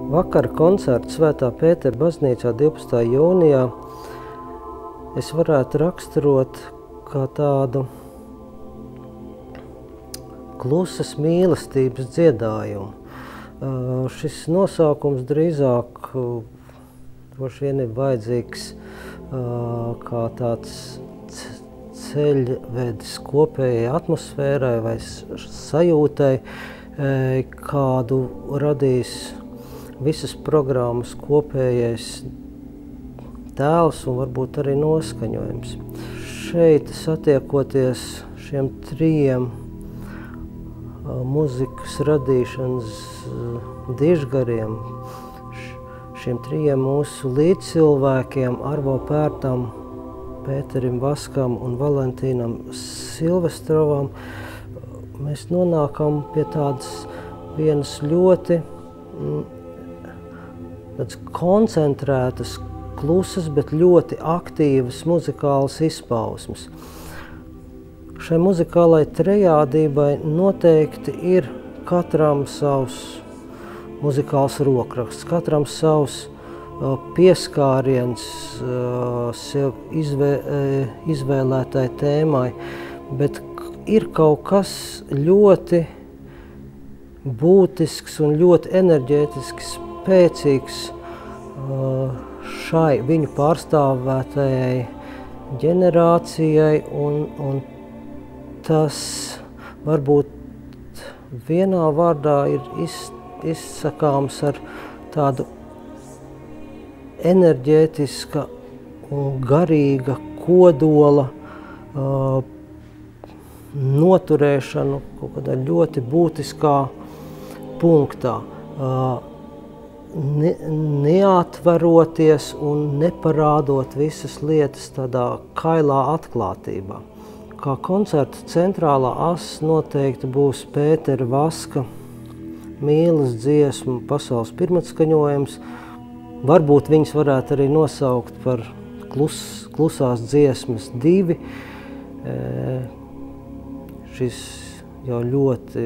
Vakara koncerts Svētā Pētera baznīcā 12. jūnijā es varētu raksturot kā tādu klusas mīlestības dziedājumu. Šis nosaukums drīzāk droši vien ir vajadzīgs kā tāds ceļvedis kopējai atmosfērai vai sajūtai, kādu radīs visas programmas kopējais tēls un varbūt arī noskaņojums. Šeit satiekoties šiem trijiem muzikas radīšanas dižgariem, šiem trijiem mūsu līdzcilvēkiem, Arvo Pērtam, Pēterim Vaskam un Valentīnam Silvestrovam, mēs nonākam pie tādas vienas ļoti koncentrētas, klusas, bet ļoti aktīvas muzikālas izpausmes. Šai muzikālai trejādībai noteikti ir katram savs muzikāls rokraksts, katram savs pieskāriens sev izvēlētai tēmai, bet ir kaut kas ļoti būtisks un ļoti enerģētiski spēcīgs šai viņu pārstāvētajai ģenerācijai, un tas varbūt vienā vārdā ir izsakāms ar tādu enerģētiska un garīga kodola noturēšanu kaut kādā ļoti būtiskā punktā, neatveroties un neparādot visas lietas tādā kailā atklātībā. Kā koncerta centrālā asa noteikti būs Pētera Vaska mīlas dziesmu pasaules pirmatskaņojums. Varbūt viņas varētu arī nosaukt par klusās dziesmas 2. Šis jau ļoti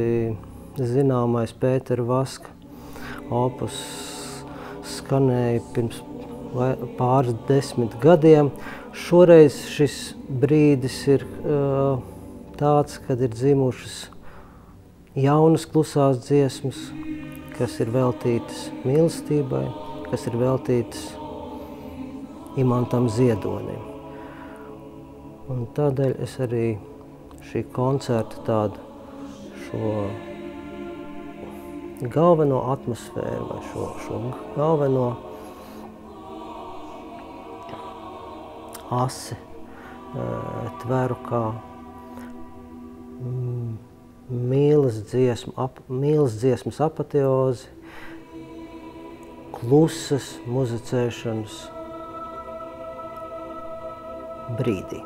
zināmais Pētera Vaska opus skanēja pirms pāris 10 gadiem. Šoreiz šis brīdis ir tāds, kad ir dzimušas jaunas klusās dziesmas, kas ir veltītas mīlestībai, kas ir veltītas Imantam Ziedonim. Un tādēļ es arī šī koncerta tādu šo galveno atmosfēru vai šo galveno asi tveru kā mīlas dziesmas apoteozi, klusas muzicēšanas brīdī.